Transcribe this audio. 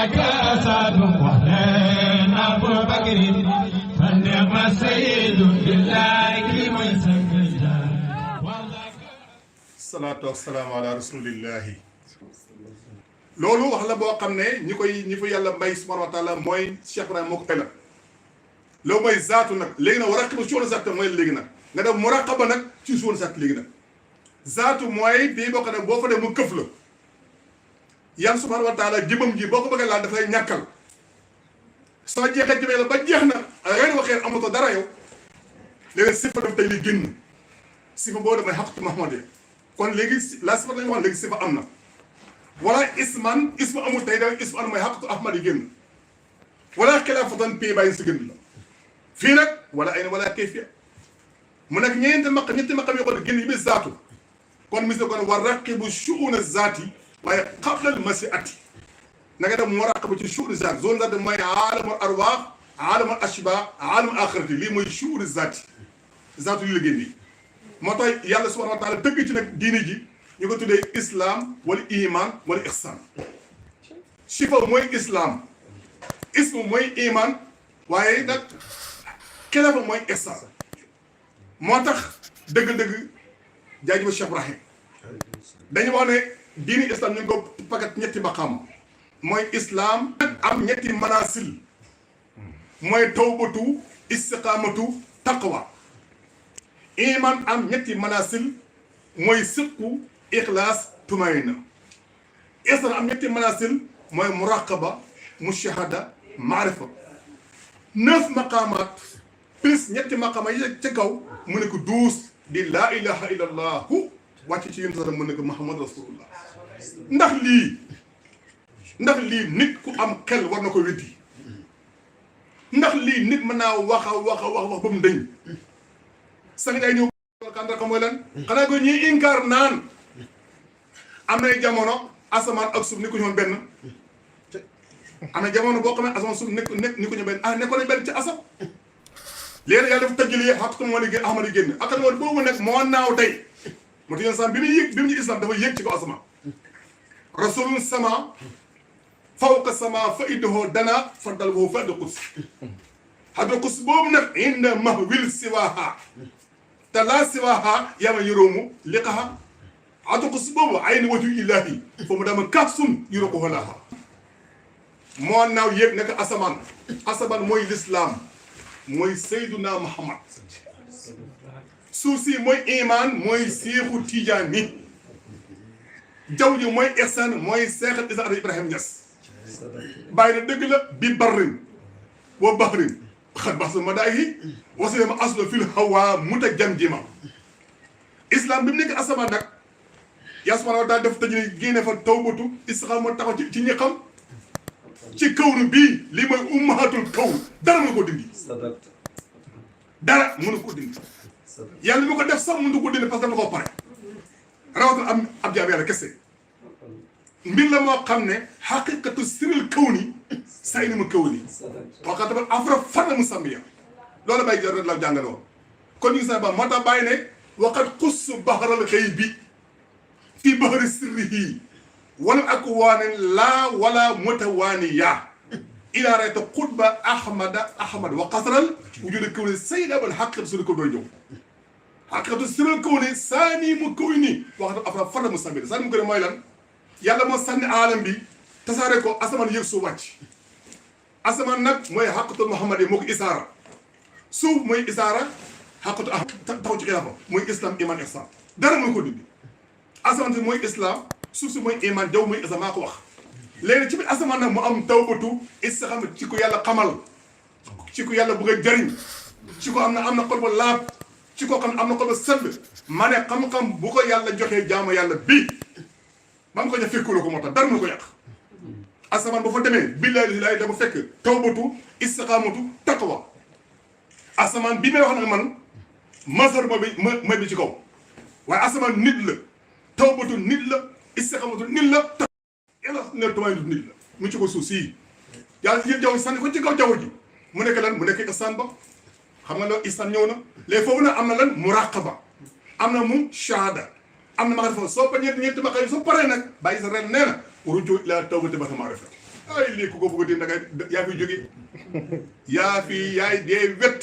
وذاك أسد وحنان أبو بكر فنعم السيد بالله من سكتا الصلاة والسلام على رسول الله loolu wax la boo xam ne ñi fa yàlla may subhanahu wa taala mooy Cheikh Ibrahima moo ko teel loolu mooy zaatu nag léegi nag waraqaba suuna zaat mooy léegi nag nga def muraqaba nag ci suuna zaat léegi nag zaatu mooy bii boo xam ne boo fa dee mu këf la yàlla subhanahu wa taala jëmam ji boo ko bëggee laal dafay ñàkkal soo jeexee jëmee la ba jeex na ren waxee amatoo dara yow léegi sifa daf tey li génn sifa boo demee xaqtu Muhammad kon léegi la sifa lañu wax léegi sifa am na wala isma amul tey da isma am mooy xaqtu Ahmad yi génn wala xilaafatan pay bàyyi si génn la fii nag wala ay wala kayfiya mu nekk ñetti maqam yoo xam ne génn yi bi zaatu kon mis kon war raqibu shu'una zaati waaye qabla al masiati na nga dem muraqaba ci shu'una zaati zone zaati mooy aalamul arwaax aalamul ashbaa aalamul axirati lii mooy shu'una zaati zaatu li la génn moo tax yàlla subhanahu wa taala tëgg ci nag diini ji ñu ko tuddee islam wala iman wala ihsan sifa mooy islam ismu mooy iman waaye nag xilaafa mooy ihsan moo tax dëgg-dëgg jaajëfa Cheikh Ibrahim dañu wax ne diini islam ñu ngi ko pakat ñetti maqaam mooy islam am ñetti manasil mooy tawbatu istiqamatu taqwa iman am ñetti manasil mooy sidqu ixlaas tumayna ihsan am ñetti manasil mooy muraqaba mushahada maarifa 9 maqaamaat plus ñetti maqaama yi ca kaw mu ne ko 12 di laa ilaha illa allahu wàcc ci yéen sax mu ne ko Muhammad rasulullah ndax lii nit ku am xel war na ko weddi ndax lii nit mën naa wax ba mu dëñ sang day ñëw kandar ko mooy lan xanaa ko ñuy inkaar naan am nay jamono asamaan ak suuf ni ko ñoon benn am na jamono boo xam ne asamaan suuf ni ko ñu benn nekkoon nañ benn ci asam léegi yàlla dafa tëjjali xaq ko moo ne génn ahmad yi génn ak woon boobu nag moo naaw tey moo tax yoon bi mu ci islam dafa yéeg ci ko asamaan rasulun sama fawqa sama fa iddahu dana faddal boobu fa adda quds hadda quds boobu nag inda mahwil siwaha te laa siwaha yama yoroomu liqaha hadda quds boobu ayni watu illahi fo mu dama kasun yoro ko walaha moo naaw yéeg nekk asamaan mooy l'islam mooy Seyduna Muhammad suuf si mooy iman mooy Seexu Tijaan mi jaww ji mooy ihsan mooy Seexal Islam Ibrahima Niass bàyyi na dëgg la bi barrin wa bahrin xat bax sa madaayi wasilama aslo fil hawa mutajamjima islam bi mu nekk asamaan nag yaa subhaanahu wa taala def tëjee génne fa tawbatu istixaama moo taxaw ci ñi xam ci kawnu bii lii mooy ummahatul kawn dara mënu ko dindi dara mënu ko dindi yàlla mi ko def sax mënu ko dindi parce que dafa ko pare rawatina am ab jaam yàlla kese mbir la moo xam ne xaqiqatu siril kawni say ni mu kawni waxaa tamit afra fan mu sambiya loolu bay jor la jàngale woon kon ñu sa ba moo tax bàyyi ne waqad xuss bahral xëy bi fii bahri sirrihi wala akwaanin laa wala mutawaaniya ila rayta xutba ahmad wa qasral wujude kawni sayda bal xaqiqatu siril kaw doy ñëw xaqiqatu siril kawni saani mu kawni waxaa tamit afra fan mu sambiya saani mu kawni mooy lan yàlla moo sànni aalam bi tasaare ko asamaan yëg suuf wàcc asamaan nag mooy xaqatul Muhammad yi moo ko isaara suuf mooy isaara xaqatu ah taxaw ci xilaafa mooy islam iman ihsan dara mooy ko dindi asamaan si mooy islam suuf si mooy iman jaww mooy ihsan maa ko wax léegi ci biir asamaan nag mu am tawbatu istixaama ci ko yàlla xamal ci ko yàlla bëgg a jëriñ ci ko am na xol ba laab ci ko xam ne am na xol ba sell ma ne xam-xam bu ko yàlla joxee jaamu yàlla bii man ko ja fekkuloo ko moo tax dara mu ko yàq asamaan ba fa demee billahi laay dafa fekk tawbatu istiqaamatu taqwa asamaan bi may wax nag man masar mooy bi ci kaw waaye asamaan nit la tawbatu nit la istiqaamatu nit la yàlla ne tumaay nit la mu ci ko suuf sii yàlla yëpp jaww sànni ko ci kaw jaww ji mu nekk lan mu nekk ihsaan ba xam nga loolu ihsaan ñëw na léegi foofu nag am na lan muraqaba am na mu shahada am na maarifa soo pa ñeenti maarifa soo paree nag bàyyi sa ren nee na ruju ila tawbati ba ta maarifa ay lii ku ko bëgg a dindi da ngay yaa fi jóge yaa fi yaay dee wet